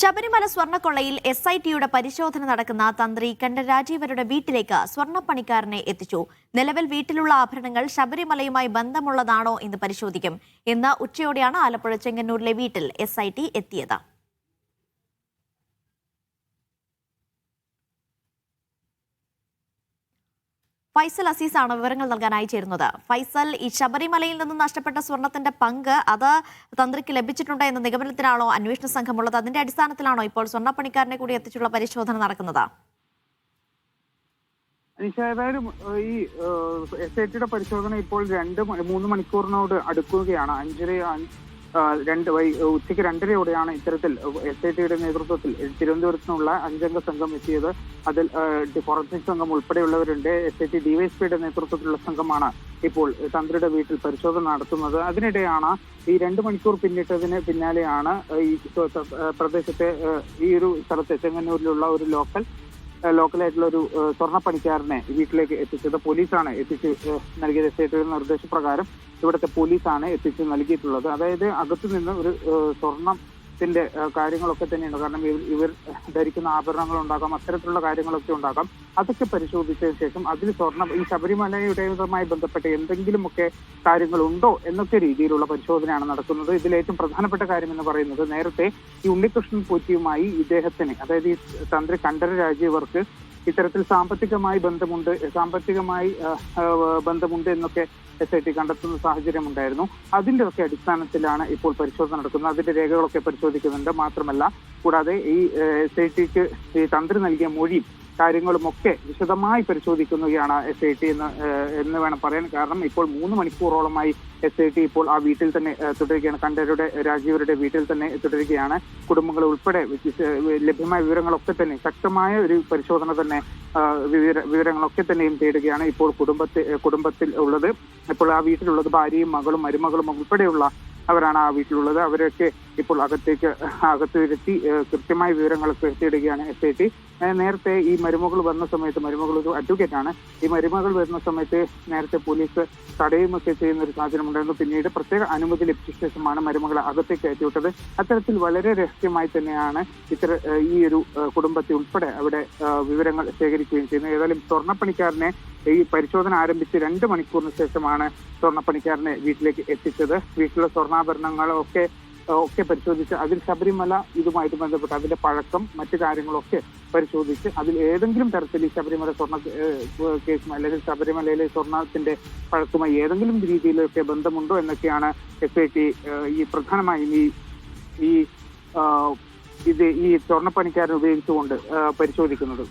ശബരിമല സ്വർണ്ണക്കൊള്ളയിൽ SITയുടെ പരിശോധന നടക്കുന്ന തന്ത്രി കണ്ഠരര് രാജീവരുടെ വീട്ടിലേക്ക് സ്വർണ്ണപ്പണിക്കാരനെ എത്തിച്ചു. നിലവിൽ വീട്ടിലുള്ള ആഭരണങ്ങൾ ശബരിമലയുമായി ബന്ധമുള്ളതാണോ എന്ന് പരിശോധിക്കും. ഇന്ന് ഉച്ചയോടെയാണ് ആലപ്പുഴ ചെങ്ങന്നൂരിലെ വീട്ടിൽ SIT എത്തിയത്. ഫൈസൽ അസീസാണ് വിവരങ്ങൾ നൽകാനായി ചേരുന്നത്. ഫൈസൽ, ഈ ശബരിമലയിൽ നിന്ന് നഷ്ടപ്പെട്ട സ്വർണത്തിന്റെ പങ്ക് അത് തന്ത്രിക്ക് ലഭിച്ചിട്ടുണ്ട് എന്ന നിഗമനത്തിലാണോ അന്വേഷണ സംഘമുള്ളത്? അതിന്റെ അടിസ്ഥാനത്തിലാണോ ഇപ്പോൾ സ്വർണ്ണപ്പണിക്കാരനെ കൂടി എത്തിച്ചുള്ള പരിശോധന നടക്കുന്നത്? ഏതായാലും ഈ SITയുടെ പരിശോധന ഇപ്പോൾ 2-3 മണിക്കൂറിനോട് അടുക്കുകയാണ്. ഉച്ചയ്ക്ക് 2:30യോടെയാണ് ഇത്തരത്തിൽ SITയുടെ നേതൃത്വത്തിൽ തിരുവനന്തപുരത്ത് നിന്നുള്ള 5-അംഗ സംഘം എത്തിയത്. അതിൽ ഫോറൻസിക് സംഘം ഉൾപ്പെടെയുള്ളവരുണ്ട്. SIT DYSPയുടെ നേതൃത്വത്തിലുള്ള സംഘമാണ് ഇപ്പോൾ തന്ത്രിയുടെ വീട്ടിൽ പരിശോധന നടത്തുന്നത്. അതിനിടെയാണ് ഈ 2 മണിക്കൂർ പിന്നിട്ടതിന് പിന്നാലെയാണ് ഈ പ്രദേശത്തെ ഈ ഒരു സ്ഥലത്ത് ചെങ്ങന്നൂരിലുള്ള ഒരു ലോക്കലായിട്ടുള്ള ഒരു സ്വർണ്ണപ്പണിക്കാരനെ വീട്ടിലേക്ക് എത്തിച്ചത്. പോലീസാണ് എത്തിച്ച് നൽകിയത്. SITയുടെ നിർദ്ദേശപ്രകാരം ഇവിടുത്തെ പോലീസാണ് എത്തിച്ച് നൽകിയിട്ടുള്ളത്. അതായത് അകത്തു നിന്ന് ഒരു സ്വർണത്തിന്റെ കാര്യങ്ങളൊക്കെ തന്നെയുണ്ട്. കാരണം ഇവർ ധരിക്കുന്ന ആഭരണങ്ങൾ ഉണ്ടാകാം, അത്തരത്തിലുള്ള കാര്യങ്ങളൊക്കെ ഉണ്ടാകാം. അതൊക്കെ പരിശോധിച്ചതിന് ശേഷം അതിൽ ഈ ശബരിമലയുടേതുമായി ബന്ധപ്പെട്ട എന്തെങ്കിലുമൊക്കെ കാര്യങ്ങളുണ്ടോ എന്നൊക്കെ രീതിയിലുള്ള പരിശോധനയാണ് നടക്കുന്നത്. ഇതിലേറ്റവും പ്രധാനപ്പെട്ട കാര്യം എന്ന് പറയുന്നത്, നേരത്തെ ഈ ഉണ്ണികൃഷ്ണൻ പോറ്റിയുമായി ഇദ്ദേഹത്തിന്, അതായത് ഈ തന്ത്രി കണ്ഠരര് രാജീവർക്ക് ഇത്തരത്തിൽ സാമ്പത്തികമായി ബന്ധമുണ്ട് എന്നൊക്കെ SIT കണ്ടെത്തുന്ന സാഹചര്യം ഉണ്ടായിരുന്നു. അതിന്റെ ഒക്കെ അടിസ്ഥാനത്തിലാണ് ഇപ്പോൾ പരിശോധന നടക്കുന്നത്. അതിന്റെ രേഖകളൊക്കെ പരിശോധിക്കുന്നുണ്ട്. മാത്രമല്ല കൂടാതെ ഈ SITക്ക് ഈ തന്ത്രി നൽകിയ മൊഴിയും കാര്യങ്ങളുമൊക്കെ വിശദമായി പരിശോധിക്കുകയാണ് SIT എന്ന് വേണം പറയാൻ. കാരണം ഇപ്പോൾ 3 മണിക്കൂറോളമായി SIT ഇപ്പോൾ ആ വീട്ടിൽ തന്നെ തുടരുകയാണ്. കണ്ഠരരുടെ രാജീവരുടെ വീട്ടിൽ തന്നെ തുടരുകയാണ്. കുടുംബങ്ങൾ ഉൾപ്പെടെ ലഭ്യമായ വിവരങ്ങളൊക്കെ തന്നെ ശക്തമായ ഒരു പരിശോധന തന്നെ വിവരങ്ങളൊക്കെ തന്നെയും തേടുകയാണ് ഇപ്പോൾ കുടുംബത്തിൽ ഉള്ളത്. ഇപ്പോൾ ആ വീട്ടിലുള്ളത് ഭാര്യയും മകളും മരുമകളും ഉൾപ്പെടെയുള്ള അവരാണ് ആ വീട്ടിലുള്ളത്. അവരൊക്കെ ഇപ്പോൾ അകത്തിരുത്തി കൃത്യമായ വിവരങ്ങളൊക്കെ തേടുകയാണ് SIT. നേരത്തെ ഈ മരുമകൾ വന്ന സമയത്ത്, മരുമകൾ ഒരു അഡ്വക്കേറ്റാണ്, ഈ മരുമകൾ വരുന്ന സമയത്ത് നേരത്തെ പോലീസ് തടയുമൊക്കെ ചെയ്യുന്ന ഒരു സാഹചര്യം ഉണ്ടായിരുന്നു. പിന്നീട് പ്രത്യേക അനുമതി ലഭിച്ച ശേഷമാണ് മരുമകളെ അകത്തേക്ക് കയറ്റിവിട്ടത്. അത്തരത്തിൽ വളരെ രഹസ്യമായി തന്നെയാണ് ഈ ഒരു കുടുംബത്തെ ഉൾപ്പെടെ അവിടെ വിവരങ്ങൾ ശേഖരിക്കുകയും ചെയ്യുന്നത്. ഏതായാലും സ്വർണ്ണപ്പണിക്കാരനെ ഈ പരിശോധന ആരംഭിച്ച് 2 മണിക്കൂറിന് ശേഷമാണ് സ്വർണ്ണപ്പണിക്കാരനെ വീട്ടിലേക്ക് എത്തിച്ചത്. വീട്ടിലെ സ്വർണ്ണാഭരണങ്ങളൊക്കെ പരിശോധിച്ച് അതിൽ ശബരിമല ഇതുമായിട്ട് ബന്ധപ്പെട്ട് അതിന്റെ പഴക്കം, മറ്റു കാര്യങ്ങളൊക്കെ പരിശോധിച്ച് അതിൽ ഏതെങ്കിലും തരത്തിൽ ഈ ശബരിമല സ്വർണ്ണ കേസും അല്ലെങ്കിൽ ശബരിമലയിലെ സ്വർണ്ണത്തിന്റെ പഴക്കമായി ഏതെങ്കിലും രീതിയിലൊക്കെ ബന്ധമുണ്ടോ എന്നൊക്കെയാണ് SIT ഈ പ്രധാനമായും ഈ സ്വർണ്ണപ്പണിക്കാരനെ ഉപയോഗിച്ചുകൊണ്ട് പരിശോധിക്കുന്നത്.